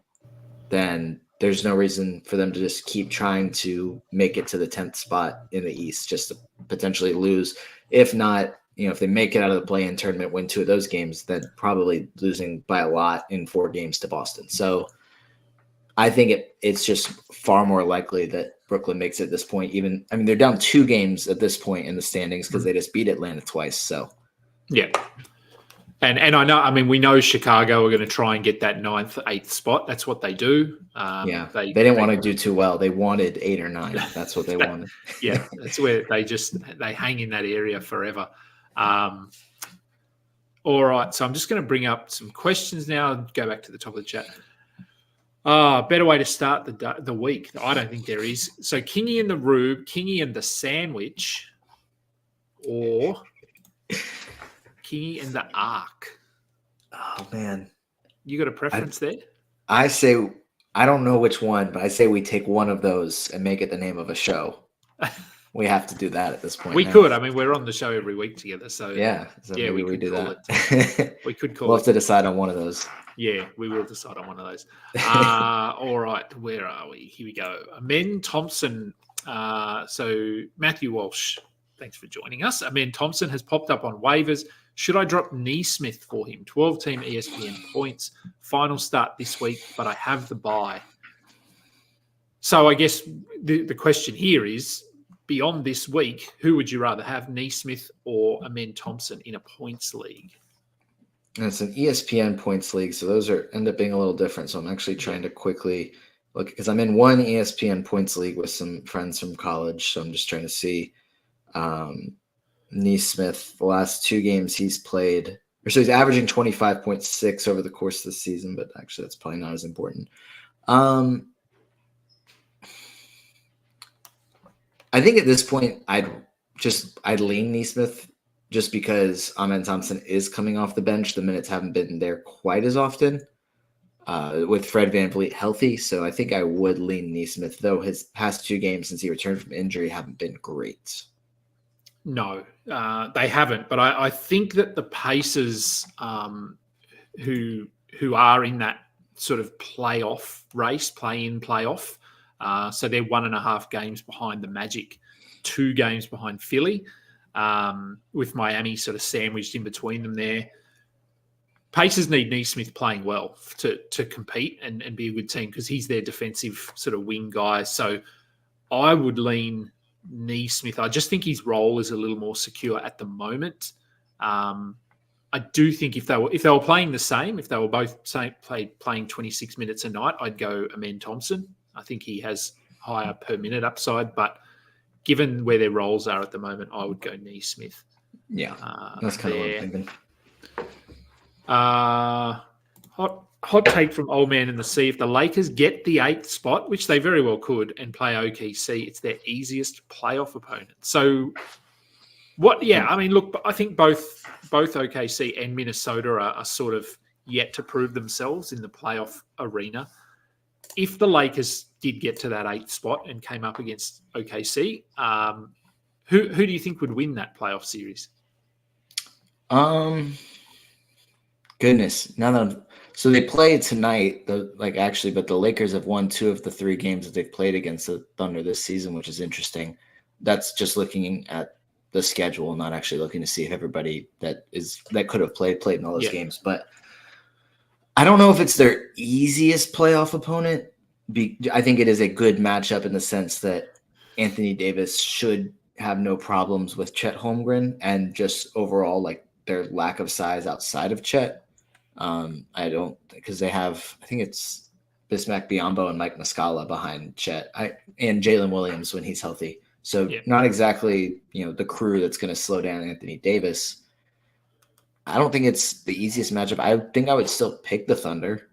then there's no reason for them to just keep trying to make it to the 10th spot in the East, just to potentially lose. If not, if they make it out of the play-in tournament, win 2 of those games, then probably losing by a lot in 4 games to Boston. So I think it's just far more likely that Brooklyn makes it at this point. They're down 2 games at this point in the standings because they just beat Atlanta twice. So yeah. And I know, we know Chicago are going to try and get that 9th, 8th spot. That's what they do. They didn't want to do too well. They wanted 8 or 9. That's what they wanted. Yeah, that's where they hang in that area forever. All right, so I'm just going to bring up some questions now and go back to the top of the chat. Better way to start the week. I don't think there is. So Kingy and the Rube, Kingy and the Sandwich, or Kingy and the Ark. Oh, man. You got a preference there? I say, I don't know which one, but I say we take one of those and make it the name of a show. We have to do that at this point. We could. We're on the show every week together. So yeah. So maybe we do that. We could call We'll have to decide on one of those. Yeah, we will decide on one of those. All right. Where are we? Here we go. Amen Thompson. So Matthew Walsh, thanks for joining us. Amen Thompson has popped up on waivers. Should I drop Neesmith for him? 12-team ESPN points. Final start this week, but I have the bye. So I guess the question here is, beyond this week, who would you rather have, Neesmith or Amen Thompson in a points league? And it's an ESPN points league, so those end up being a little different. So I'm actually trying to quickly look, because I'm in one ESPN points league with some friends from college. So I'm just trying to see Neesmith, the last 2 games he's played, so he's averaging 25.6 over the course of the season, but actually that's probably not as important. I think at this point I'd lean Neesmith just because Amen Thompson is coming off the bench. The minutes haven't been there quite as often with Fred VanVleet healthy. So I think I would lean Neesmith, though his past 2 games since he returned from injury haven't been great. No, they haven't. But I think that the Pacers who are in that sort of playoff race, play-in playoff, so they're 1.5 games behind the Magic, 2 games behind Philly, with Miami sort of sandwiched in between them there. Pacers need Neesmith playing well to compete and be a good team because he's their defensive sort of wing guy. So I would lean Neesmith. I just think his role is a little more secure at the moment. I do think if they were playing the same, if they were both playing 26 minutes a night, I'd go Amen Thompson. I think he has higher per minute upside, but given where their roles are at the moment, I would go Neesmith. Yeah, that's kind of what I'm thinking. Hot take from Old Man in the Sea. If the Lakers get the 8th spot, which they very well could, and play OKC, it's their easiest playoff opponent. So what? Yeah, look, I think both OKC and Minnesota are sort of yet to prove themselves in the playoff arena. If the Lakers did get to that 8th spot and came up against OKC, who do you think would win that playoff series? Goodness. So they play tonight, but the Lakers have won 2 of the 3 games that they've played against the Thunder this season, which is interesting. That's just looking at the schedule, not actually looking to see if everybody that could have played in all those games. But I don't know if it's their easiest playoff opponent. I think it is a good matchup in the sense that Anthony Davis should have no problems with Chet Holmgren, and just overall like their lack of size outside of Chet. I don't, because they have, I think it's Bismack Biyombo and Mike Muscala behind Chet, and Jalen Williams when he's healthy. So not exactly, the crew that's going to slow down Anthony Davis. I don't think it's the easiest matchup. I think I would still pick the Thunder.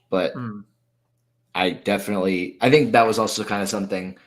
But I think that was also kind of something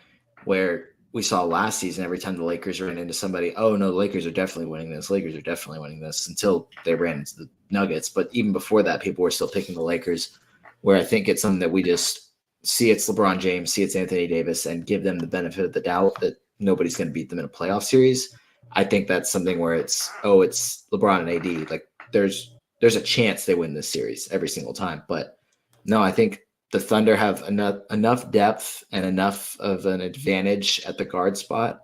where we saw last season. Every time the Lakers ran into somebody, oh no, the Lakers are definitely winning this. Lakers are definitely winning this, until they ran into the Nuggets. But even before that, people were still picking the Lakers, where I think it's something that we just see it's LeBron James, see it's Anthony Davis, and give them the benefit of the doubt that nobody's going to beat them in a playoff series. I think that's something where it's LeBron and AD. Like there's a chance they win this series every single time. But no, I think the Thunder have enough depth and enough of an advantage at the guard spot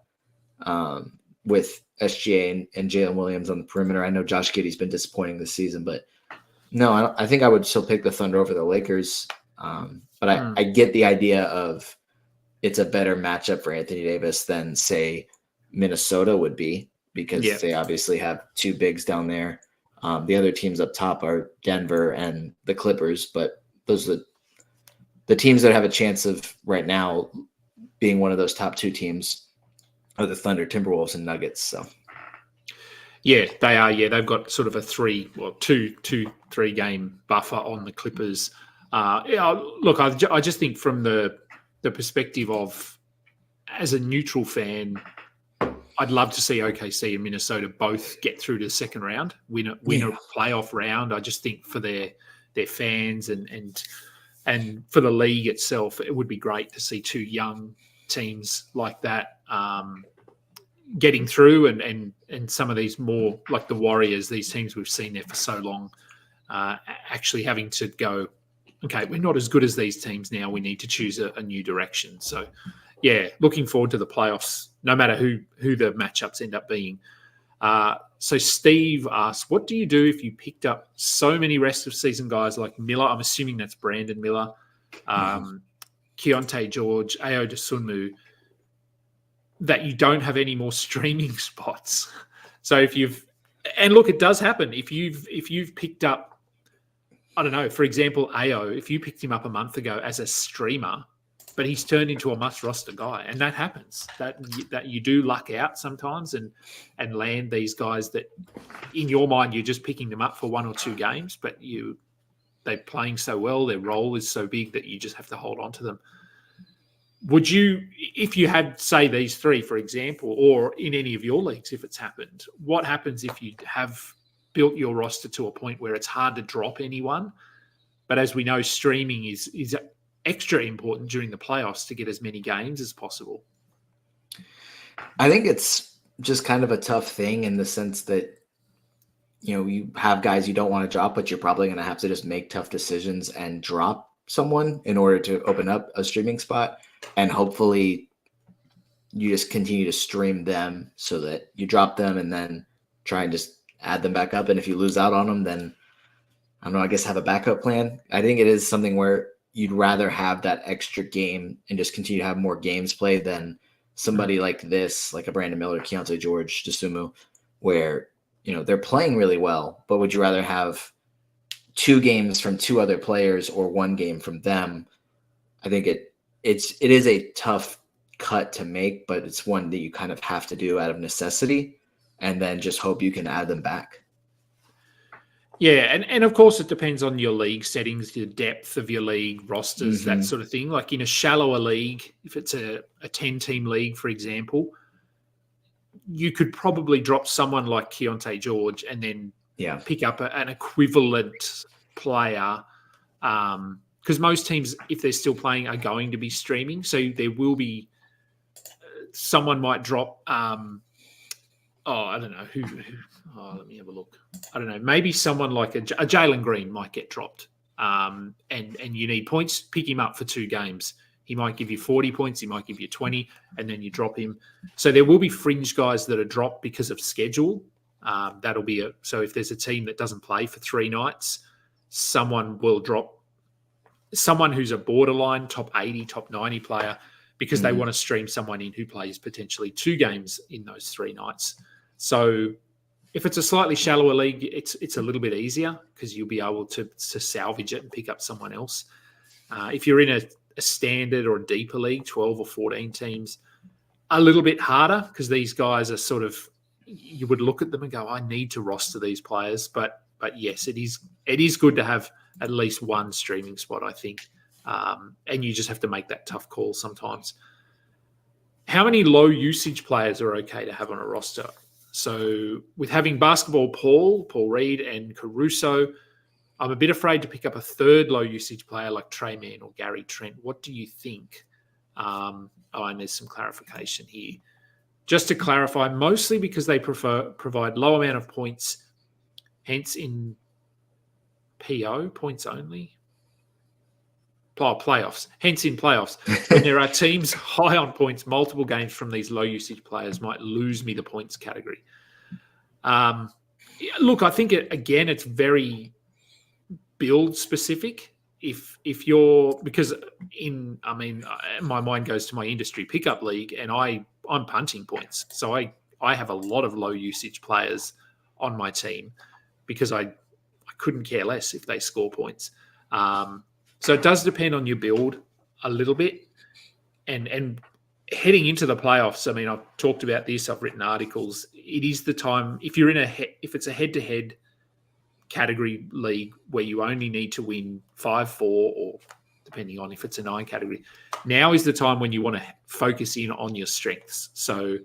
with SGA and Jalen Williams on the perimeter. I know Josh Giddey's been disappointing this season, but no, I think I would still pick the Thunder over the Lakers. But I get the idea of it's a better matchup for Anthony Davis than, say, Minnesota would be, because they obviously have 2 bigs down there. The other teams up top are Denver and the Clippers, but those are the teams that have a chance of right now being one of those top 2 teams are the Thunder, Timberwolves, and Nuggets. So, yeah, they are. Yeah, they've got sort of a 2-3 game buffer on the Clippers. Look, I just think from the perspective of, as a neutral fan, I'd love to see OKC and Minnesota both get through to the second round, win a playoff round. I just think for their fans and for the league itself, it would be great to see 2 young teams like that getting through, and some of these more like the Warriors, these teams we've seen there for so long, actually having to go, okay, we're not as good as these teams now. We need to choose a new direction. So, yeah, looking forward to the playoffs, no matter who the matchups end up being. So Steve asks, what do you do if you picked up so many rest of season guys like Miller? I'm assuming that's Brandon Miller, Keontae George, Ayo Dosunmu, that you don't have any more streaming spots. So look, it does happen. If you've picked up, I don't know, for example, Ayo, if you picked him up a month ago as a streamer, but he's turned into a must-roster guy, and that happens. That you do luck out sometimes and land these guys that, in your mind, you're just picking them up for 1 or 2 games, but they're playing so well, their role is so big that you just have to hold on to them. Would you, if you had, say, these 3, for example, or in any of your leagues, if it's happened, what happens if you have built your roster to a point where it's hard to drop anyone? But as we know, streaming is extra important during the playoffs to get as many games as possible. I think it's just kind of a tough thing in the sense that, you have guys you don't want to drop, but you're probably going to have to just make tough decisions and drop someone in order to open up a streaming spot. And hopefully you just continue to stream them so that you drop them and then try and just add them back up. And if you lose out on them, then I don't know, I guess have a backup plan. I think it is something where you'd rather have that extra game and just continue to have more games played than somebody like this, like a Brandon Miller, Keontae George, Dosunmu, where, they're playing really well, but would you rather have 2 games from 2 other players or 1 game from them? I think it is a tough cut to make, but it's one that you kind of have to do out of necessity, and then just hope you can add them back. Yeah, and of course it depends on your league settings, the depth of your league, rosters, that sort of thing. Like in a shallower league, if it's a 10-team league, for example, you could probably drop someone like Keontae George and then pick up an equivalent player, because most teams, if they're still playing, are going to be streaming. So there will be someone might drop, I I don't know who. Let me have a look. I don't know. Maybe someone like a Jalen Green might get dropped, and you need points. Pick him up for 2 games. He might give you 40 points. He might give you 20, and then you drop him. So there will be fringe guys that are dropped because of schedule. That'll be so if there's a team that doesn't play for 3 nights, someone will drop someone who's a borderline top 80, top 90 player because they want to stream someone in who plays potentially 2 games in those 3 nights. So if it's a slightly shallower league, it's a little bit easier because you'll be able to salvage it and pick up someone else. If you're in a standard or a deeper league, 12 or 14 teams, a little bit harder because these guys are sort of, you would look at them and go, I need to roster these players. But yes, it is good to have at least one streaming spot, I think. And you just have to make that tough call sometimes. How many low usage players are okay to have on a roster? So with having basketball Paul Reed and Caruso, I'm a bit afraid to pick up a third low usage player like Trey Mann or Gary Trent. What do you think? And there's some clarification here. Just to clarify, mostly because they provide low amount of points, hence in PO, points only. Playoffs. Hence in playoffs. When there are teams high on points, multiple games from these low usage players might lose me the points category. Look, I think it's very build specific. If you're, because my mind goes to my industry pickup league and I'm punting points. So I have a lot of low usage players on my team because I couldn't care less if they score points. So it does depend on your build a little bit. And heading into the playoffs, I've talked about this, I've written articles. It is the time, if it's a head-to-head category league where you only need to win 5-4 or depending on if it's a 9 category, now is the time when you want to focus in on your strengths. So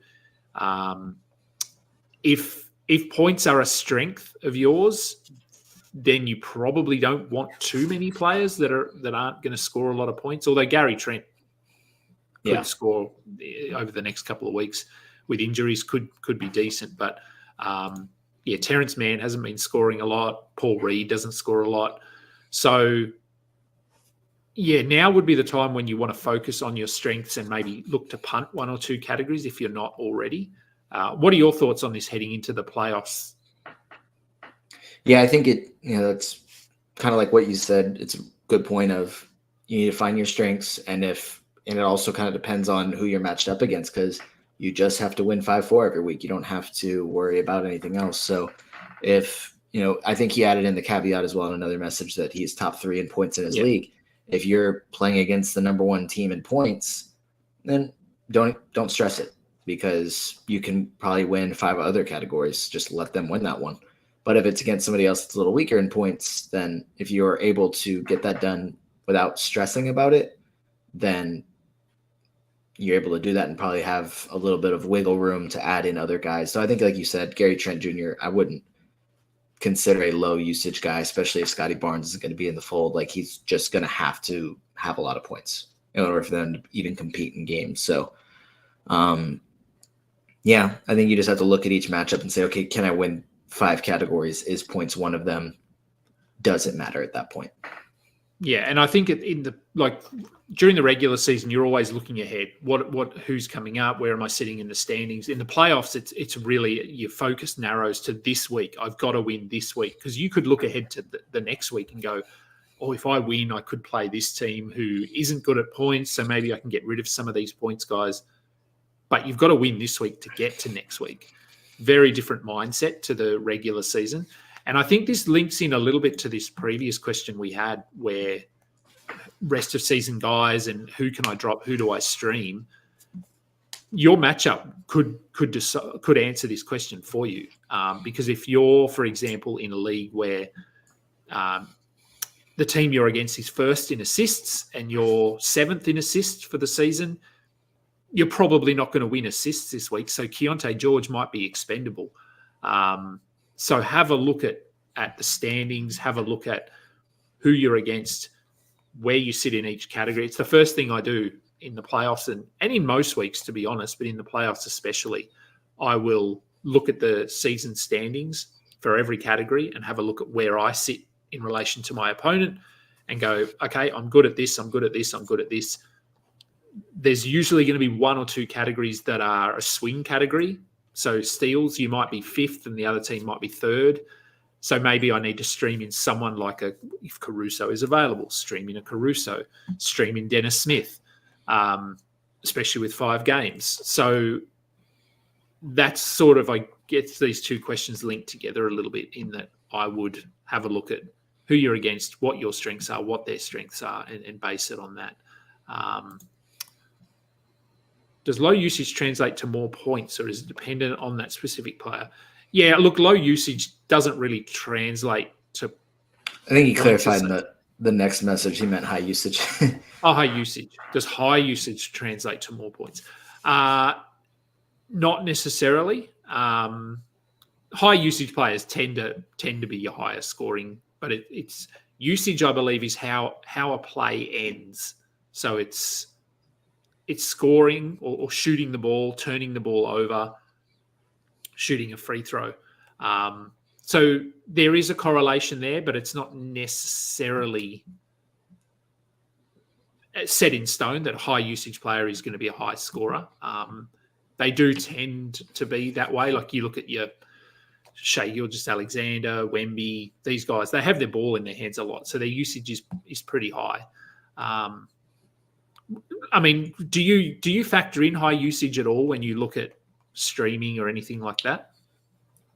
if points are a strength of yours, then you probably don't want too many players that aren't going to score a lot of points. Although Gary Trent could score over the next couple of weeks with injuries, could be decent. But Terrence Mann hasn't been scoring a lot. Paul Reed doesn't score a lot. So now would be the time when you want to focus on your strengths and maybe look to punt 1 or 2 categories if you're not already. What are your thoughts on this heading into the playoffs? Yeah, I think that's kind of like what you said. It's a good point of you need to find your strengths, and it also kind of depends on who you're matched up against because you just have to win 5-4 every week. You don't have to worry about anything else. So if, I think he added in the caveat as well in another message that he's top 3 in points in his league. If you're playing against the number 1 team in points, then don't stress it because you can probably win 5 other categories. Just let them win that one. But if it's against somebody else that's a little weaker in points, then if you're able to get that done without stressing about it, then you're able to do that and probably have a little bit of wiggle room to add in other guys. So I think, like you said, Gary Trent Jr., I wouldn't consider a low usage guy, especially if Scotty Barnes isn't going to be in the fold. Like he's just going to have a lot of points in order for them to even compete in games. So, I think you just have to look at each matchup and say, okay, can I win 5 categories? Is points one of them? Does it matter at that point? Yeah, and I think during the regular season, you're always looking ahead. Who's coming up? Where am I sitting in the standings? In the playoffs, it's really your focus narrows to this week. I've got to win this week because you could look ahead to the next week and go, oh, if I win, I could play this team who isn't good at points, so maybe I can get rid of some of these points guys. But you've got to win this week to get to next week. Very different mindset to the regular season. And I think this links in a little bit to this previous question we had where rest of season guys and who can I drop, who do I stream? Your matchup could answer this question for you. Because if you're, for example, in a league where the team you're against is first in assists and you're 7th in assists for the season, you're probably not going to win assists this week. So Keontae George might be expendable. So have a look at the standings, have a look at who you're against, where you sit in each category. It's the first thing I do in the playoffs and in most weeks, to be honest, but in the playoffs especially. I will look at the season standings for every category and have a look at where I sit in relation to my opponent and go, okay, I'm good at this, I'm good at this, I'm good at this. There's usually going to be one or two categories that are a swing category. So steals, you might be fifth and the other team might be third. So maybe I need to stream in someone like if Caruso is available, stream in a Caruso, stream in Dennis Smith, especially with 5 games. So that's sort of, I guess, these two questions linked together a little bit in that I would have a look at who you're against, what your strengths are, what their strengths are, and base it on that. Does low usage translate to more points, or is it dependent on that specific player? Yeah, look, low usage doesn't really translate to. I think he clarified in the next message he meant high usage. High usage. Does high usage translate to more points? Not necessarily. High usage players tend to be your highest scoring, but it's usage, I believe, is how a play ends. So it's scoring or shooting the ball, turning the ball over, shooting a free throw. So there is a correlation there, but it's not necessarily set in stone that a high usage player is going to be a high scorer. They do tend to be that way. Like you look at your Shai Gilgeous-Alexander, Wemby, these guys, they have their ball in their hands a lot. So their usage is pretty high. I mean, do you factor in high usage at all when you look at streaming or anything like that?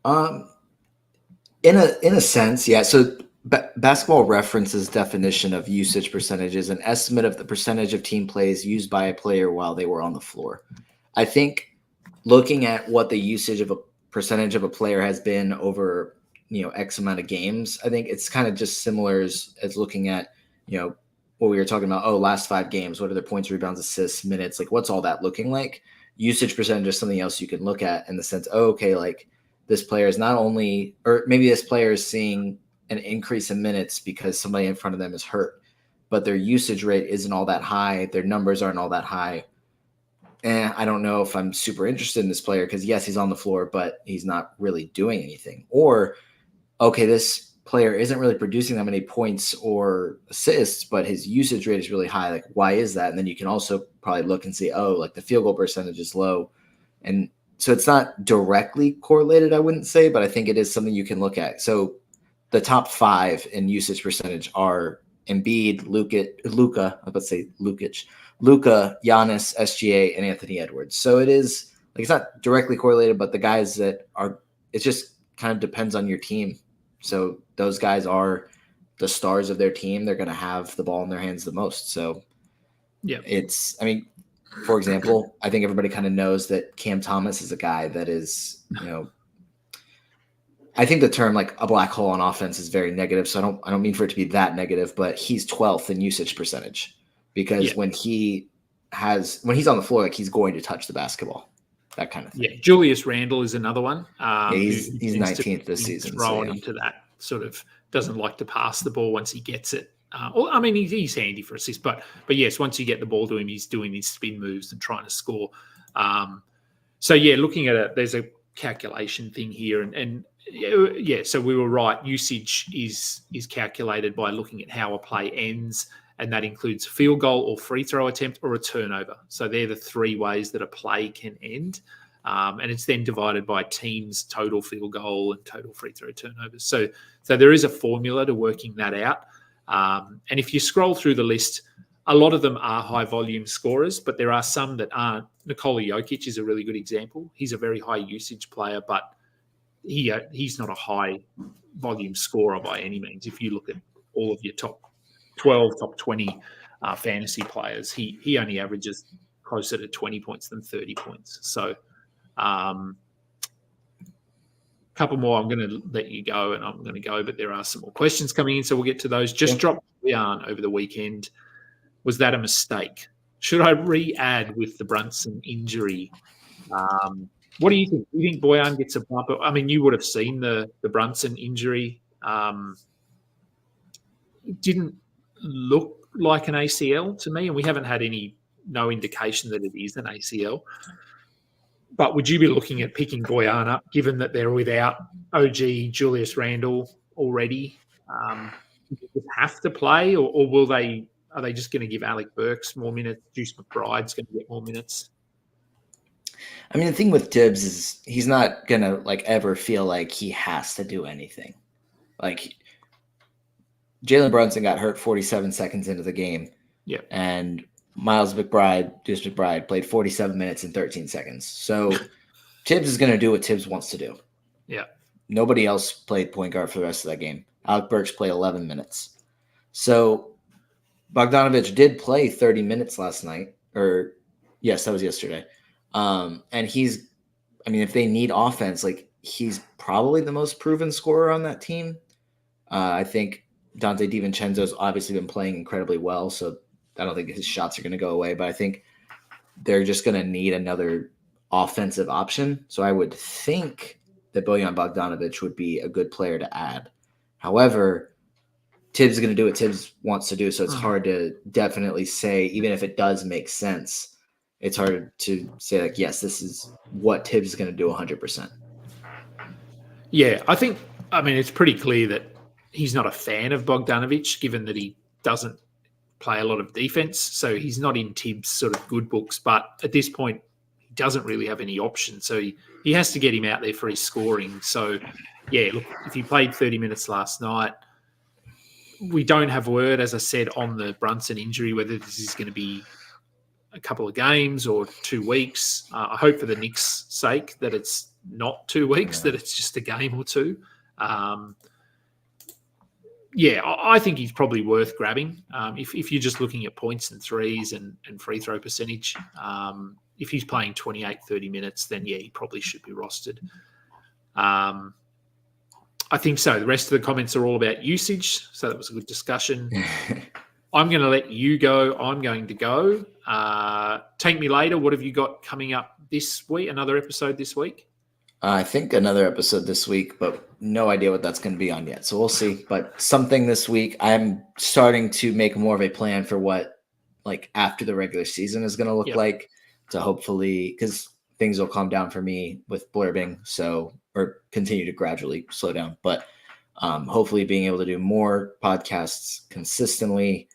In a sense, yeah. So Basketball Reference's definition of usage percentage is an estimate of the percentage of team plays used by a player while they were on the floor. I think looking at what the usage of a percentage of a player has been over, X amount of games, I think it's kind of just similar as looking at, what we were talking about. Oh, last 5 games, what are their points, rebounds, assists, minutes? Like, what's all that looking like? Usage percentage is something else you can look at in the sense, okay, like this player is not only, or maybe this player is seeing an increase in minutes because somebody in front of them is hurt, but their usage rate isn't all that high. Their numbers aren't all that high. I don't know if I'm super interested in this player because, yes, he's on the floor, but he's not really doing anything. Or, okay, this player isn't really producing that many points or assists, but his usage rate is really high. Like, why is that? And then you can also probably look and see, oh, like the field goal percentage is low. And so it's not directly correlated, I wouldn't say, but I think it is something you can look at. So the top 5 in usage percentage are Embiid, Luka, Giannis, SGA, and Anthony Edwards. So it is like, it's not directly correlated, but the guys that are, it just kind of depends on your team. So those guys are the stars of their team. They're going to have the ball in their hands the most. So yeah, for example, I think everybody kind of knows that Cam Thomas is a guy that is, I think the term like a black hole on offense is very negative. So I don't mean for it to be that negative, but he's 12th in usage percentage because when he's on the floor, like he's going to touch the basketball, that kind of thing. Yeah. Julius Randle is another one. He's 19th this season. Thrown into that sort of doesn't like to pass the ball once he gets it. I mean, he's handy for assists, but yes, once you get the ball to him, he's doing his spin moves and trying to score. So yeah, looking at it, there's a calculation thing here, and so we were right. Usage is calculated by looking at how a play ends, and that includes field goal or free throw attempt or a turnover. So they're the 3 ways that a play can end. And it's then divided by teams' total field goal and total free throw turnovers. So there is a formula to working that out. And if you scroll through the list, a lot of them are high volume scorers, but there are some that aren't. Nikola Jokic is a really good example. He's a very high usage player, but he's not a high volume scorer by any means. If you look at all of your top 12, top 20 fantasy players, he only averages closer to 20 points than 30 points. So couple more. I'm going to let you go, and I'm going to go, but there are some more questions coming in, so we'll get to those. Just dropped Yarn over the weekend. Was that a mistake? Should I re-add with the Brunson injury? What do you think? Do you think Bojan gets a bump? I mean, you would have seen the Brunson injury. It didn't look like an ACL to me, and we haven't had no indication that it is an ACL. But would you be looking at picking Boyan up, given that they're without OG Julius Randle already? Do they have to play, or will they? Are they just going to give Alec Burks more minutes? Juice McBride's going to get more minutes. I mean, the thing with Tibbs is he's not going to ever feel like he has to do anything. Like Jalen Brunson got hurt 47 seconds into the game. Yeah. And Juice McBride played 47 minutes and 13 seconds. So Tibbs is going to do what Tibbs wants to do. Yeah. Nobody else played point guard for the rest of that game. Alec Burks played 11 minutes. So Bogdanović did play 30 minutes last night. Yes, that was yesterday. And if they need offense, he's probably the most proven scorer on that team. I think Dante DiVincenzo's obviously been playing incredibly well, so I don't think his shots are going to go away, but I think they're just going to need another offensive option. So I would think that Bojan Bogdanović would be a good player to add. However, Tibbs is going to do what Tibbs wants to do, so it's hard to definitely say, even if it does make sense, it's hard to say, yes, this is what Tibbs is going to do 100%. Yeah, it's pretty clear that he's not a fan of Bogdanović, given that he doesn't play a lot of defense. So he's not in Tibbs' sort of good books. But at this point, he doesn't really have any options. So he has to get him out there for his scoring. So, yeah, look, if he played 30 minutes last night, we don't have word, as I said, on the Brunson injury, whether this is going to be a couple of games or 2 weeks. I hope for the Knicks' sake that it's not 2 weeks, that it's just a game or two. I think he's probably worth grabbing. If you're just looking at points and threes and free throw percentage, if he's playing 28, 30 minutes, then, he probably should be rostered. I think so. The rest of the comments are all about usage, so that was a good discussion. I'm going to let you go. I'm going to go. Take me later. What have you got coming up this week? Another episode this week? I think another episode this week, but no idea what that's going to be on yet. So we'll see. But something this week. I'm starting to make more of a plan for what after the regular season is going to look like, to hopefully, because things will calm down for me with blurbing, or continue to gradually slow down. But hopefully being able to do more podcasts consistently.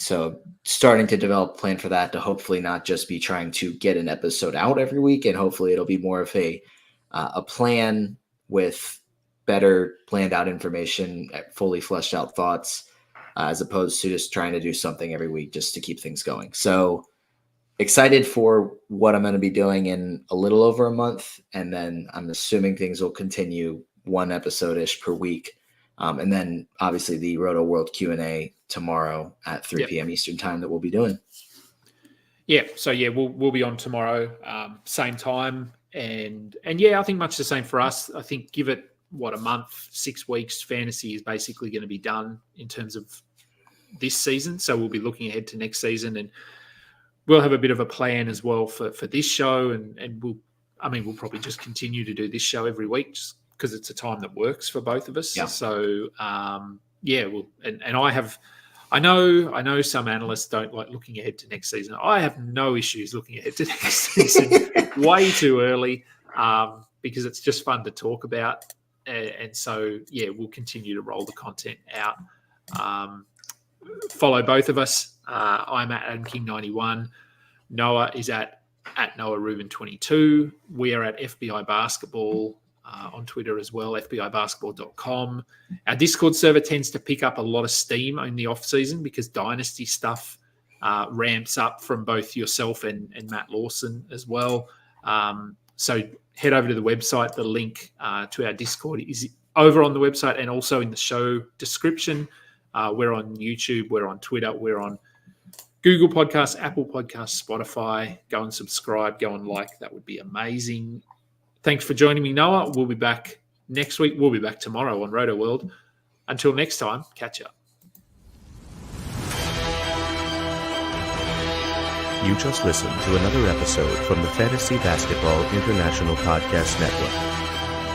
So starting to develop a plan for that, to hopefully not just be trying to get an episode out every week, and hopefully it'll be more of a plan with better planned out information, fully fleshed out thoughts, as opposed to just trying to do something every week just to keep things going. So excited for what I'm going to be doing in a little over a month. And then I'm assuming things will continue 1 episode-ish per week. And then obviously the Roto World Q&A tomorrow at 3 p.m. Eastern time that we'll be doing. Yeah. So we'll be on tomorrow, same time. And I think much the same for us. I think give it a month, 6 weeks, fantasy is basically going to be done in terms of this season. So we'll be looking ahead to next season, and we'll have a bit of a plan as well for this show. And we'll probably just continue to do this show every week, just because it's a time that works for both of us. Yeah. So, I know some analysts don't like looking ahead to next season. I have no issues looking ahead to next season way too early, because it's just fun to talk about. And so, we'll continue to roll the content out. Follow both of us. I'm at Adam King 91. Noah is at Noah Rubin 22. We are at FBI Basketball on Twitter as well, FBIbasketball.com. Our Discord server tends to pick up a lot of steam in the off season because Dynasty stuff ramps up from both yourself and Matt Lawson as well. So head over to the website. The link to our Discord is over on the website and also in the show description. We're on YouTube, we're on Twitter, we're on Google Podcasts, Apple Podcasts, Spotify. Go and subscribe, go and like. That would be amazing. Thanks for joining me, Noah. We'll be back next week. We'll be back tomorrow on Roto World. Until next time, catch up. You just listened to another episode from the Fantasy Basketball International Podcast Network.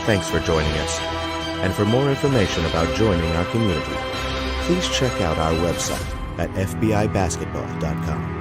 Thanks for joining us. And for more information about joining our community, please check out our website at fbibasketball.com.